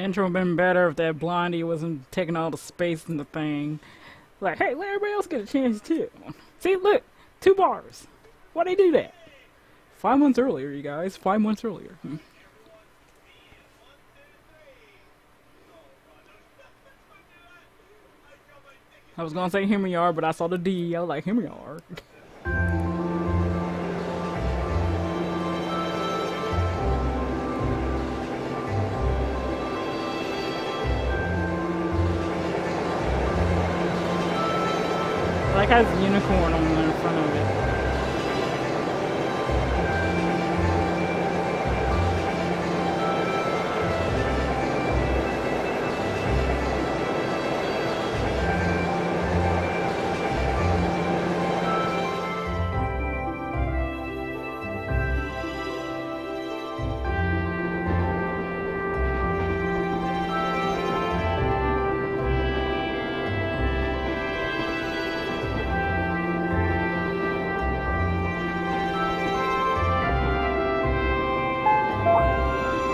intro would have been better if that blondie wasn't taking all the space in the thing. Like, hey, let everybody else get a chance too. See, look, 2 bars. Why'd they do that? 5 months earlier, you guys. 5 months earlier. I was gonna say here we are, but I saw the D. I was like, here we are. Like has a unicorn on the front of it.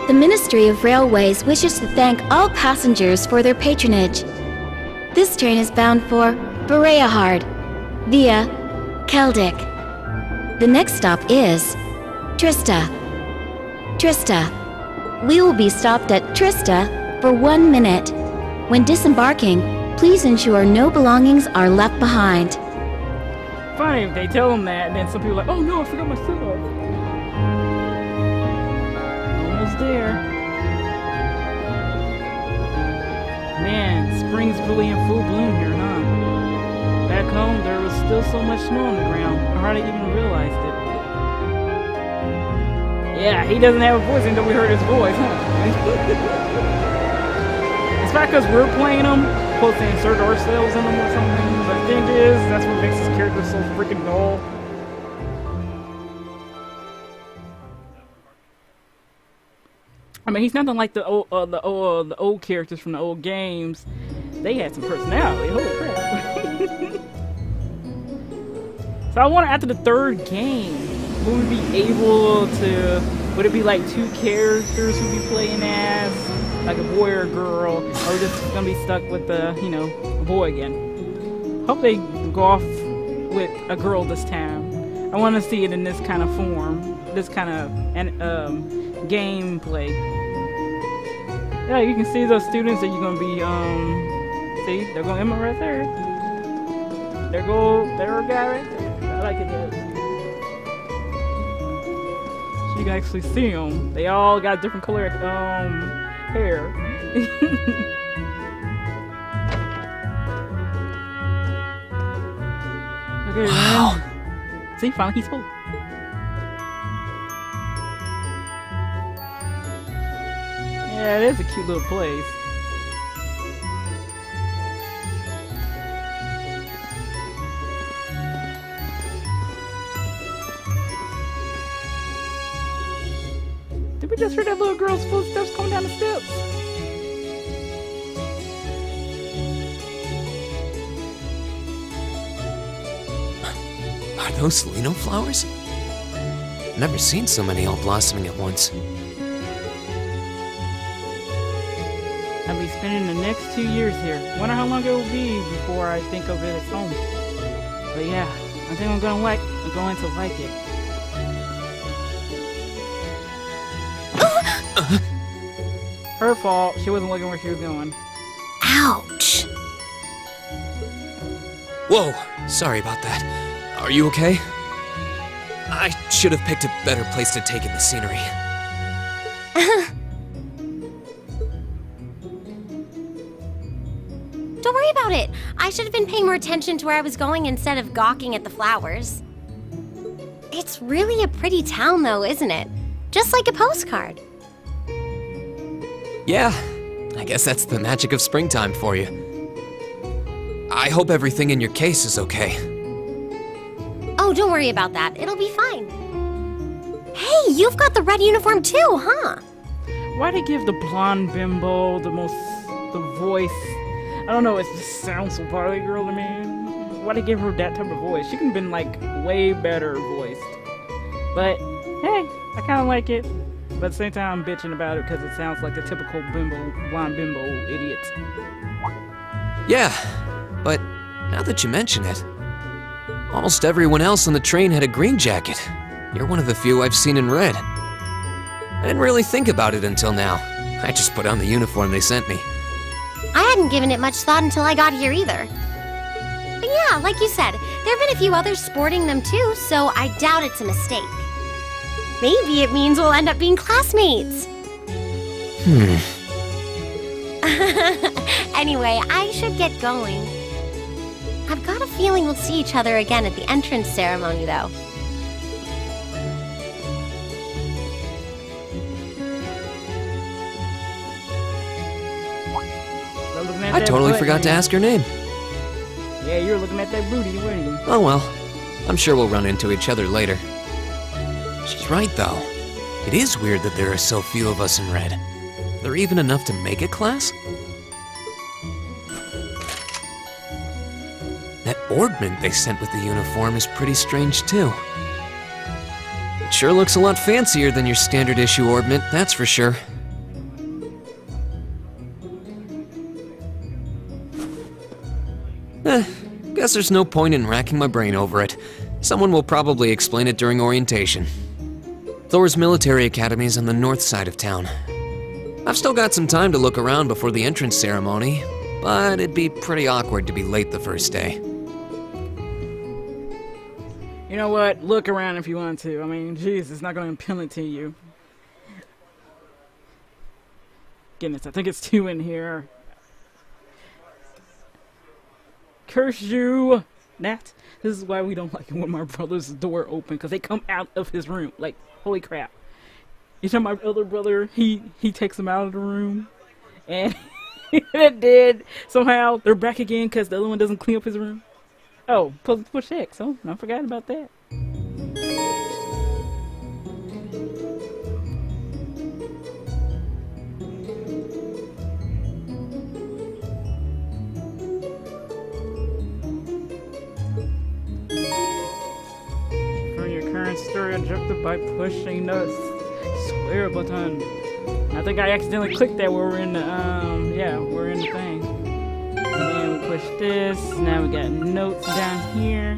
The Ministry of Railways wishes to thank all passengers for their patronage. This train is bound for Bereahard via Keldic. The next stop is Trista. Trista. We will be stopped at Trista for 1 minute. When disembarking, please ensure no belongings are left behind. Funny if they tell them that, and then some people are like, oh no, I forgot my stuff. There. Man, spring's really in full bloom here, huh? Back home, there was still so much snow on the ground. I hardly even realized it. Yeah, he doesn't have a voice until we heard his voice, huh? It's not because we're playing him, supposed to insert ourselves in them or something. But the thing is, that's what makes his character so freaking dull. I mean, he's nothing like the old characters from the old games. They had some personality. Holy crap! So I wonder, after the 3rd game, would we be able to? Would it be like 2 characters we'd be playing as, like a boy or a girl, or we're just gonna be stuck with the, you know, a boy again? Hope they go off with a girl this time. I want to see it in this kind of form, this kind of gameplay. Yeah, you can see those students that you're gonna be see, they're gonna Emma right there. There go a guy right there. I like it there. So you can actually see them. They all got different color hair. Okay, wow. Man. See, finally he spoke. Yeah, it is a cute little place. Did we just hear that little girl's footsteps coming down the steps? Are those Lino flowers? Never seen so many all blossoming at once. I'll be spending the next 2 years here. Wonder how long it will be before I think of it as home. But yeah, I think I'm going to like it. Her fault. She wasn't looking where she was going. Ouch! Whoa, sorry about that. Are you okay? I should have picked a better place to take in the scenery. Don't worry about it. I should have been paying more attention to where I was going instead of gawking at the flowers. It's really a pretty town though, isn't it? Just like a postcard. Yeah, I guess that's the magic of springtime for you. I hope everything in your case is okay. Oh, don't worry about that. It'll be fine. Hey, you've got the red uniform too, huh? Why'd they give the blonde bimbo the voice? I don't know, it just sounds so party girl to me. Why'd they give her that type of voice? She could have been like way better voiced. But hey, I kind of like it. But at the same time, I'm bitching about it because it sounds like the typical blonde bimbo idiot. Yeah, but now that you mention it, almost everyone else on the train had a green jacket. You're one of the few I've seen in red. I didn't really think about it until now. I just put on the uniform they sent me. I hadn't given it much thought until I got here either. But yeah, like you said, there have been a few others sporting them too, so I doubt it's a mistake. Maybe it means we'll end up being classmates. Anyway, I should get going. I've got a feeling we'll see each other again at the entrance ceremony, though. I totally forgot to ask your name. Yeah, you're looking at that booty, weren't you? Oh well, I'm sure we'll run into each other later. She's right, though. It is weird that there are so few of us in red. There even enough to make a class? That ornament they sent with the uniform is pretty strange, too. It sure looks a lot fancier than your standard issue ornament, that's for sure. Guess there's no point in racking my brain over it. Someone will probably explain it during orientation. Thors Military Academy is on the north side of town. I've still got some time to look around before the entrance ceremony, but it'd be pretty awkward to be late the first day. You know what? Look around if you want to. I mean, jeez, it's not going to appeal it to you. Goodness, I think it's 2 in here. Curse you, Nat. This is why we don't like it when my brother's door open, because they come out of his room. Like, holy crap. You know my other brother, he takes them out of the room, and it did. Somehow, they're back again because the other one doesn't clean up his room. Oh, push X. Oh, I forgot about that. Story objective by pushing the square button. I think I accidentally clicked that where we're in the yeah, we're in the thing. And then we push this. Now we got notes down here.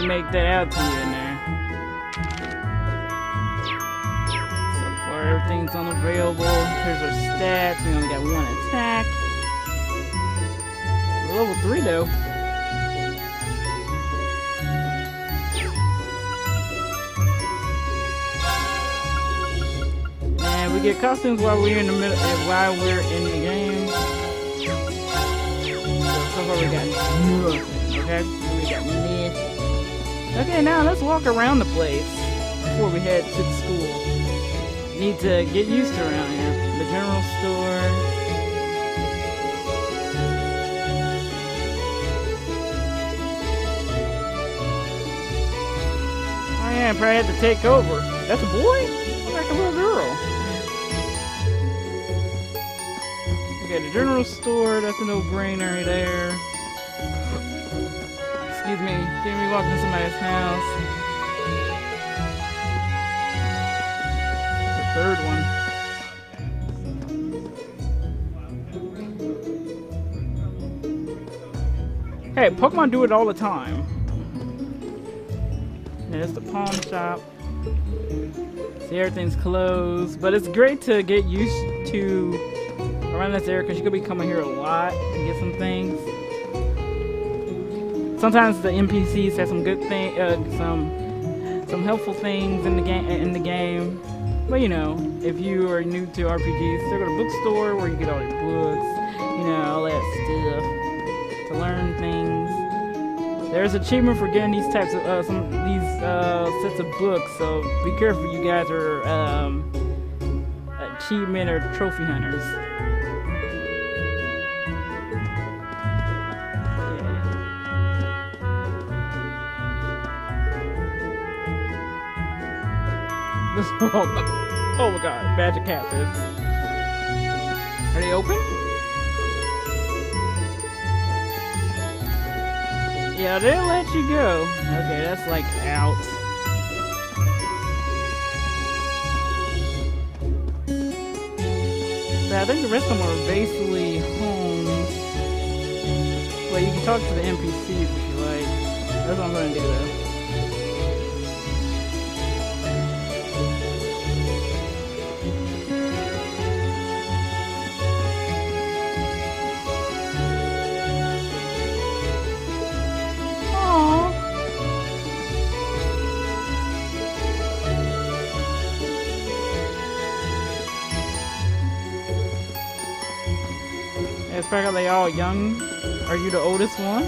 Make that out to you in there. So far, everything's unavailable. Here's our stats. We only got 1 attack. We're level 3 though. And we get costumes while we're in the middle. While we're in the game. So far, we got nothing. Okay, we got mid. Okay, now let's walk around the place before we head to the school. Need to get used to around here. The general store. Oh yeah, I probably had to take over. That's a boy? Looks like a little girl. Okay, the general store, that's a no-brainer there. Excuse me, didn't we walk in somebody's house? The third one. Hey, Pokemon do it all the time. There's the pawn shop. See, everything's closed, but it's great to get used to around this area because you could be coming here a lot to get some things. Sometimes the NPCs have some good thing, some helpful things in the game. But you know, if you are new to RPGs, still go to bookstore where you get all your books, you know, all that stuff to learn things. There's achievement for getting these types of sets of books, so be careful, you guys are achievement or trophy hunters. This world. Oh my god, magic happens. Are they open? Yeah, they'll let you go. Okay, that's like out. So I think the rest of them are basically homes. Well, you can talk to the NPCs if you like. That's what I'm gonna do though. It's back. Are they all young? Are you the oldest one?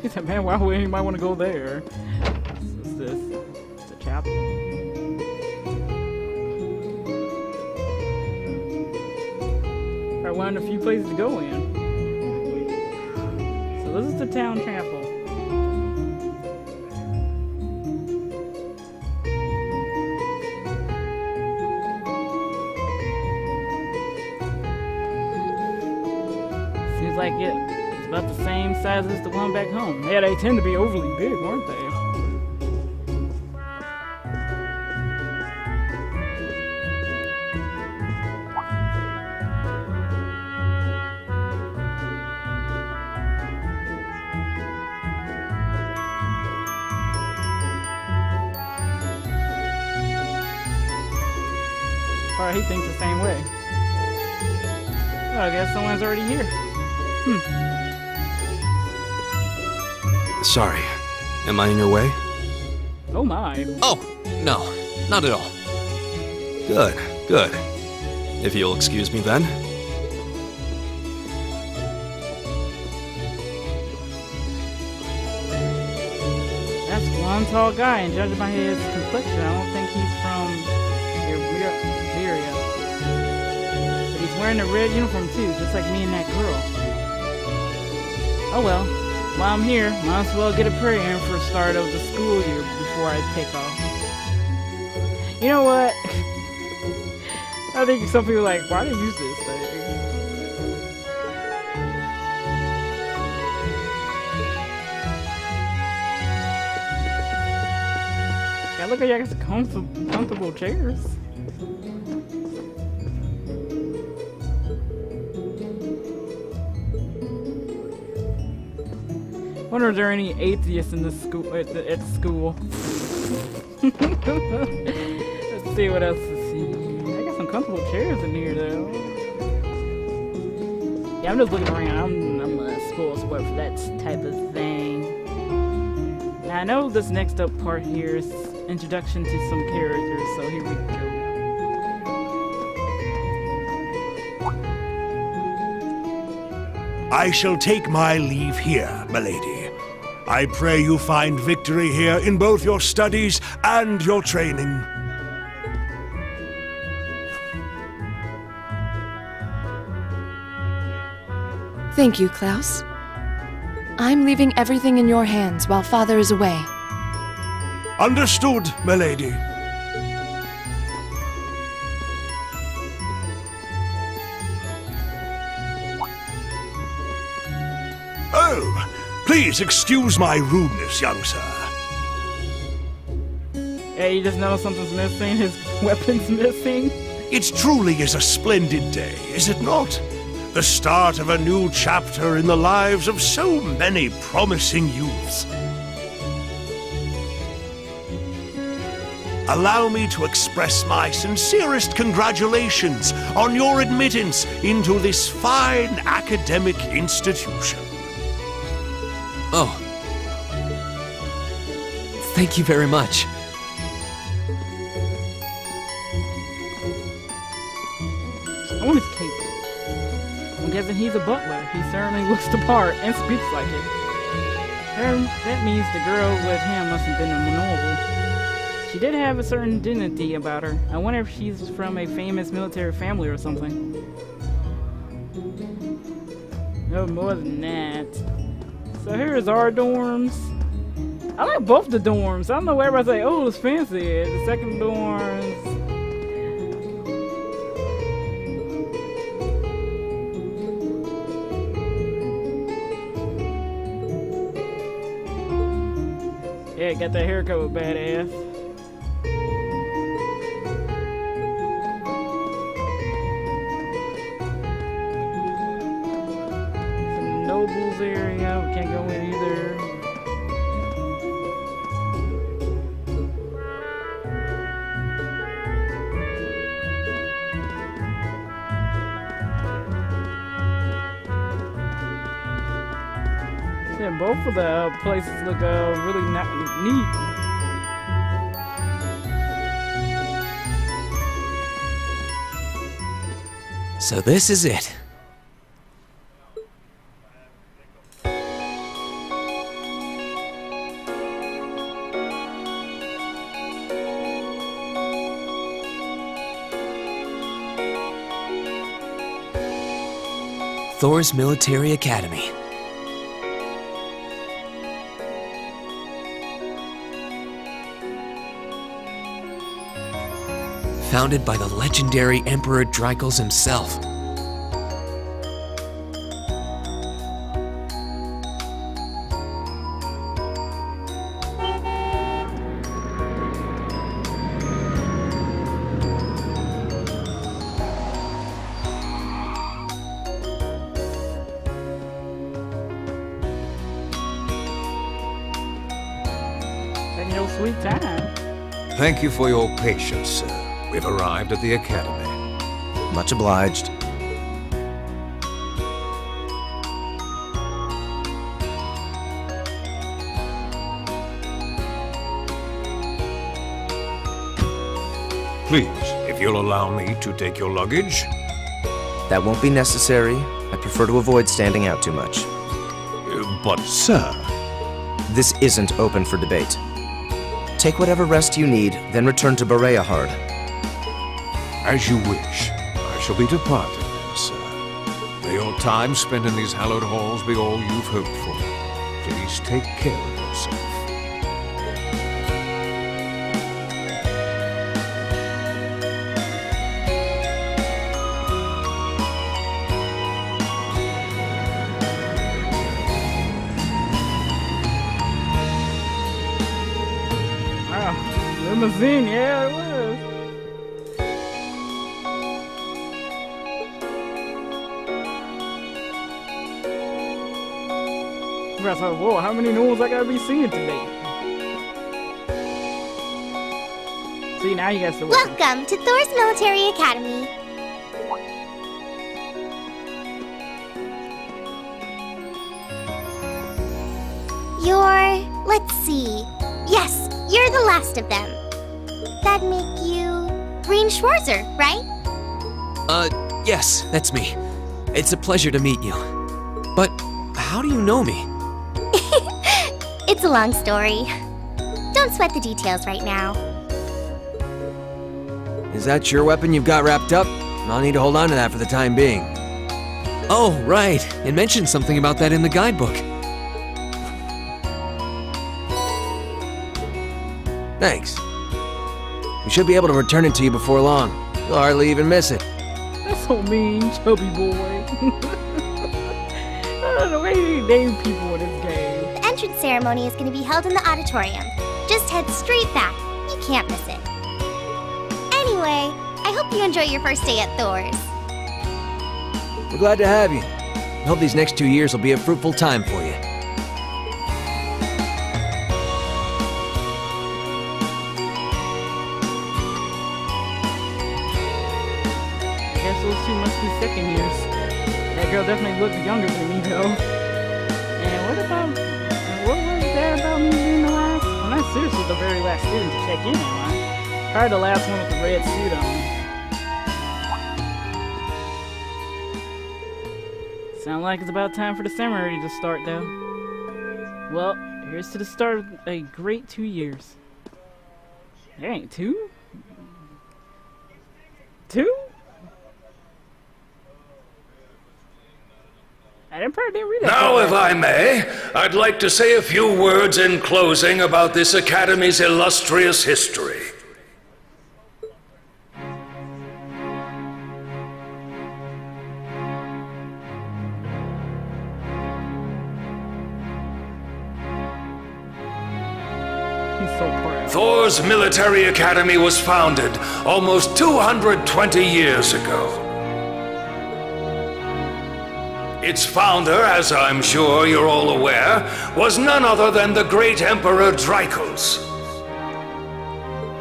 He said, man, why would anybody want to go there? What's this? It's a chapel. One of the few places to go in. So this is the town chapel. Seems like it's about the same size as the one back home. Yeah, they tend to be overly big, aren't they? He thinks the same way. Oh, I guess someone's already here. Sorry. Am I in your way? Oh my. Oh, no. Not at all. Good, good. If you'll excuse me then. That's one tall guy, and judging by his complexion, I don't think he's from Erebonia. But he's wearing a red uniform too, just like me and that girl. Oh well, while I'm here, might as well get a prayer in for the start of the school year before I take off. You know what? I think some people are like, why do you use this thing? Yeah, look at you got some comfortable chairs. I wonder if there are any atheists in this school at school. Let's see what else to see. I got some comfortable chairs in here though. Yeah, I'm just looking around. I'm a spoil sport for that type of thing. Now I know this next up part here is introduction to some characters, so here we go. I shall take my leave here, milady. I pray you find victory here in both your studies and your training. Thank you, Klaus. I'm leaving everything in your hands while Father is away. Understood, milady. Oh, please excuse my rudeness, young sir. Yeah, you just know something's missing, his weapon's missing. It truly is a splendid day, is it not? The start of a new chapter in the lives of so many promising youths. Allow me to express my sincerest congratulations on your admittance into this fine academic institution. Oh. Thank you very much. I want his cape. I'm guessing he's a butler. He certainly looks the part and speaks like it. That means the girl with him must have been a noble. She did have a certain dignity about her. I wonder if she's from a famous military family or something. No more than that. So here's our dorms. I like both the dorms. I don't know why everybody's like, oh, it's fancy. The second dorms. Yeah, got that haircut with badass. Some nobles area, we can't go in either. Yeah, both of the places look really neat. So this is it. Thors Military Academy. Founded by the legendary Emperor Drykles himself. Taking your sweet time. Thank you for your patience, sir. We've arrived at the Academy. Much obliged. Please, if you'll allow me to take your luggage. That won't be necessary. I prefer to avoid standing out too much. But, sir... This isn't open for debate. Take whatever rest you need, then return to Bereahard. As you wish. I shall be departing then, sir. May your time spent in these hallowed halls be all you've hoped for. Please take care of yourself. Wow, limousine, yeah, it was. I was like, whoa, how many nobles I gotta be seeing today? See, now you guys to work. Welcome to Thors Military Academy. Let's see. Yes, you're the last of them. That'd make you Green Schwarzer, right? Yes, that's me. It's a pleasure to meet you. But how do you know me? It's a long story. Don't sweat the details right now. Is that your weapon you've got wrapped up? I'll need to hold on to that for the time being. Oh, right. It mentioned something about that in the guidebook. Thanks. We should be able to return it to you before long. You'll hardly even miss it. That's so mean, chubby boy. I don't know, why you name people in this game. The entrance ceremony is going to be held in the auditorium. Just head straight back. You can't miss it. Anyway, I hope you enjoy your first day at Thors. We're glad to have you. I hope these next 2 years will be a fruitful time for you. Guess those two must be second years. That girl definitely looked younger than me, though. And what was that about me being the last? Well, not seriously the very last student to check in, am I? Probably the last one with the red suit on. Sound like it's about time for the ceremony to start, though. Well, here's to the start of a great 2 years. There ain't two? Two? Empire didn't read that. Now, if I may, I'd like to say a few words in closing about this Academy's illustrious history. Thors Military Academy was founded almost 220 years ago. Its founder, as I'm sure you're all aware, was none other than the great Emperor Drykos.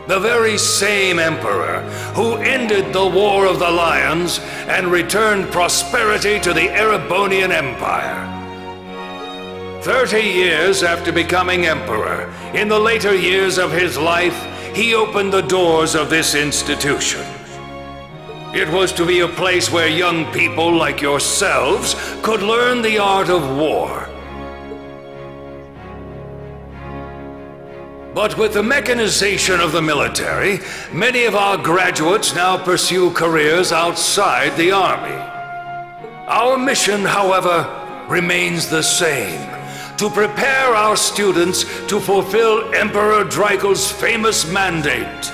The very same emperor who ended the War of the Lions and returned prosperity to the Erebonian Empire. 30 years after becoming emperor, in the later years of his life, he opened the doors of this institution. It was to be a place where young people like yourselves could learn the art of war. But with the mechanization of the military, many of our graduates now pursue careers outside the army. Our mission, however, remains the same: to prepare our students to fulfill Emperor Drykos' famous mandate.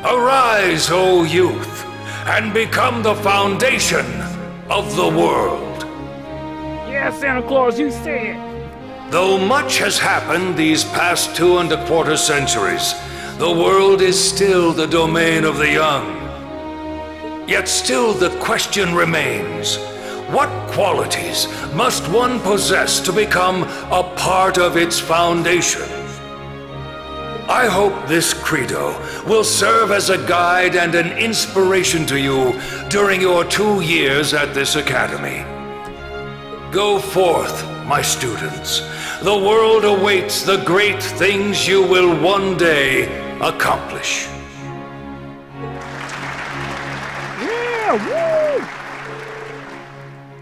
Arise, O youth, and become the foundation of the world. Yeah, Santa Claus, you say it. Though much has happened these past 2¼ centuries, the world is still the domain of the young. Yet still the question remains: what qualities must one possess to become a part of its foundation? I hope this credo will serve as a guide and an inspiration to you during your 2 years at this academy. Go forth, my students. The world awaits the great things you will one day accomplish. Yeah, woo!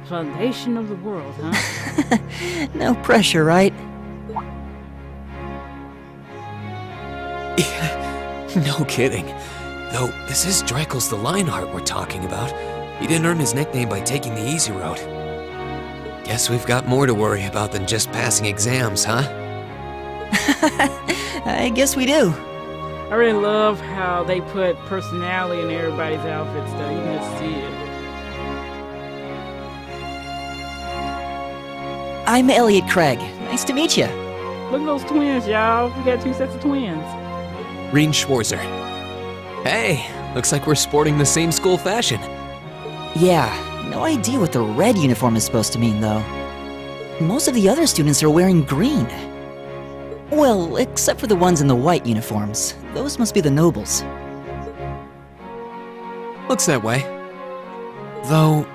Foundation of the world, huh? No pressure, right? No kidding. Though, this is Drykos the Lionheart we're talking about. He didn't earn his nickname by taking the easy route. Guess we've got more to worry about than just passing exams, huh? I guess we do. I really love how they put personality in everybody's outfits, though. You can just see it. I'm Elliot Craig. Nice to meet you. Look at those twins, y'all. We got 2 sets of twins. Reen Schwarzer. Hey, looks like we're sporting the same school fashion. Yeah, no idea what the red uniform is supposed to mean, though. Most of the other students are wearing green. Well, except for the ones in the white uniforms. Those must be the nobles. Looks that way. Though...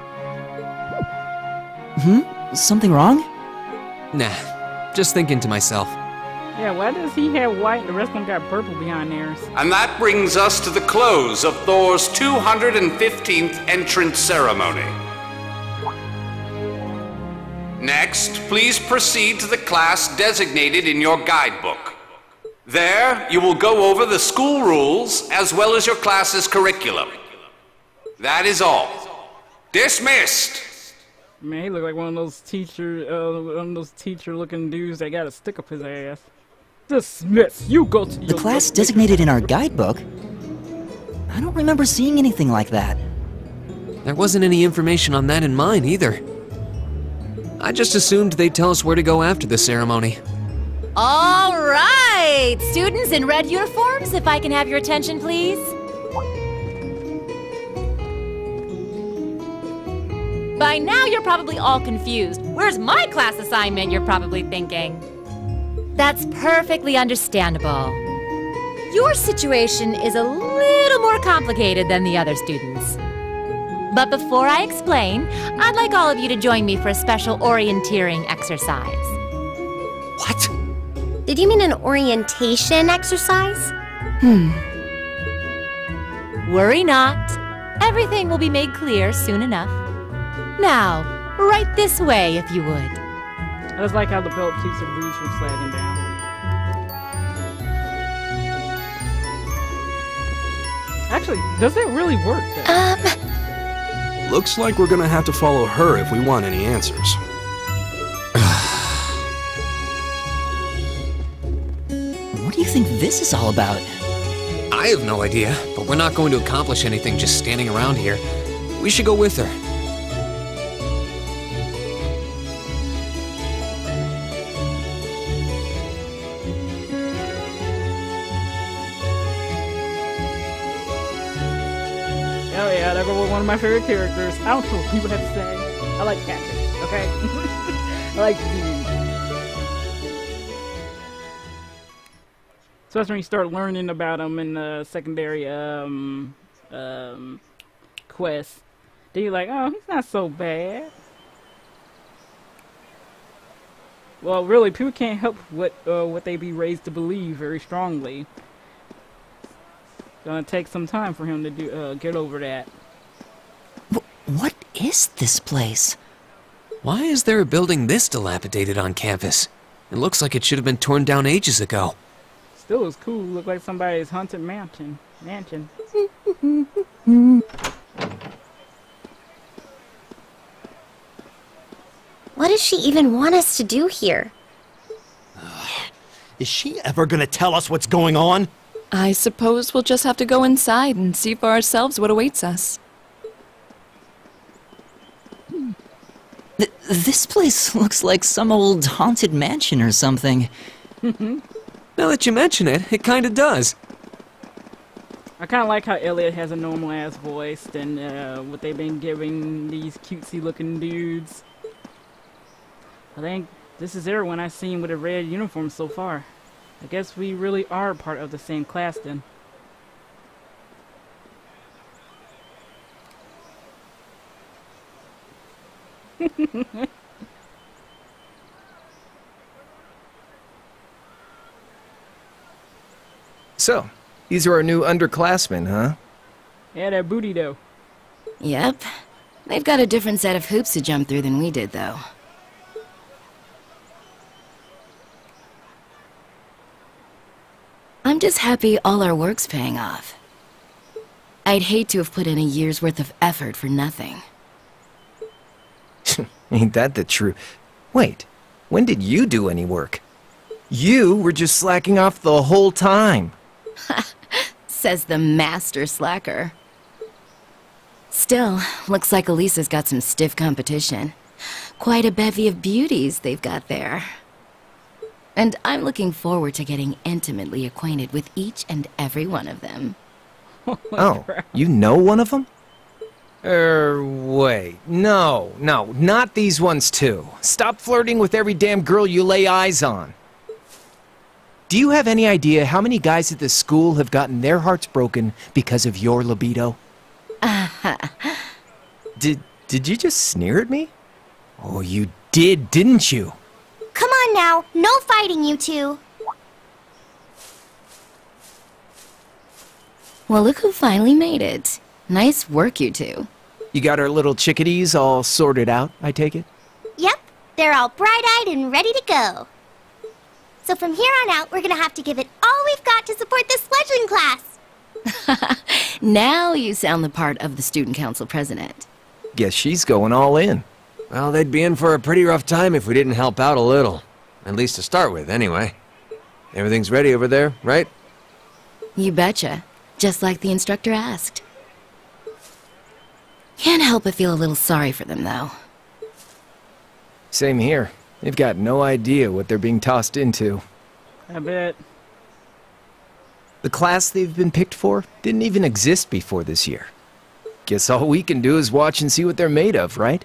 Something wrong? Nah, just thinking to myself. Yeah, why does he have white and the rest of them got purple behind theirs? And that brings us to the close of Thor's 215th entrance ceremony. Next, please proceed to the class designated in your guidebook. There, you will go over the school rules as well as your class's curriculum. That is all. Dismissed! Man, he look like one of those teacher-looking dudes that got a stick up his ass. Dismiss! You go to your... The class designated in our guidebook? I don't remember seeing anything like that. There wasn't any information on that in mine, either. I just assumed they'd tell us where to go after the ceremony. All right! Students in red uniforms, if I can have your attention, please. By now, you're probably all confused. Where's my class assignment, you're probably thinking. That's perfectly understandable. Your situation is a little more complicated than the other students. But before I explain, I'd like all of you to join me for a special orienteering exercise. What? Did you mean an orientation exercise? Worry not. Everything will be made clear soon enough. Now, right this way, if you would. I just like how the belt keeps the bruise from sliding down. Actually, does that really work then? Looks like we're gonna have to follow her if we want any answers. What do you think this is all about? I have no idea, but we're not going to accomplish anything just standing around here. We should go with her. Oh yeah, that was one of my favorite characters. I don't care what people have to say. I like Captain, okay? I like Steve. Especially when you start learning about them in the secondary quest. Then you're like, oh, he's not so bad. Well, really, people can't help what they be raised to believe very strongly. It's gonna take some time for him to get over that. What is this place? Why is there a building this dilapidated on campus? It looks like it should have been torn down ages ago. Still is cool. Look like somebody's haunted mansion. What does she even want us to do here? Is she ever gonna tell us what's going on? I suppose we'll just have to go inside and see for ourselves what awaits us. This place looks like some old haunted mansion or something. Now that you mention it, it kinda does. I kinda like how Elliot has a normal ass voice than what they've been giving these cutesy looking dudes. I think this is everyone I've seen with a red uniform so far. I guess we really are part of the same class then. So, these are our new underclassmen, huh? Yeah, that booty though. Yep. They've got a different set of hoops to jump through than we did, though. I'm just happy all our work's paying off. I'd hate to have put in a year's worth of effort for nothing. Ain't that the truth? Wait, when did you do any work? You were just slacking off the whole time. Says the master slacker. Still, looks like Elisa's got some stiff competition. Quite a bevy of beauties they've got there. And I'm looking forward to getting intimately acquainted with each and every one of them. Oh, you know one of them? Wait. No, not these ones too. Stop flirting with every damn girl you lay eyes on. Do you have any idea how many guys at this school have gotten their hearts broken because of your libido? Did you just sneer at me? Oh, you did, didn't you? Come on now, no fighting, you two. Well, look who finally made it. Nice work, you two. You got our little chickadees all sorted out, I take it? Yep, they're all bright-eyed and ready to go. So from here on out, we're gonna have to give it all we've got to support this fledgling class. Now you sound the part of the student council president. Guess she's going all in. Well, they'd be in for a pretty rough time if we didn't help out a little. At least to start with, anyway. Everything's ready over there, right? You betcha. Just like the instructor asked. Can't help but feel a little sorry for them, though. Same here. They've got no idea what they're being tossed into. I bet. The class they've been picked for didn't even exist before this year. Guess all we can do is watch and see what they're made of, right?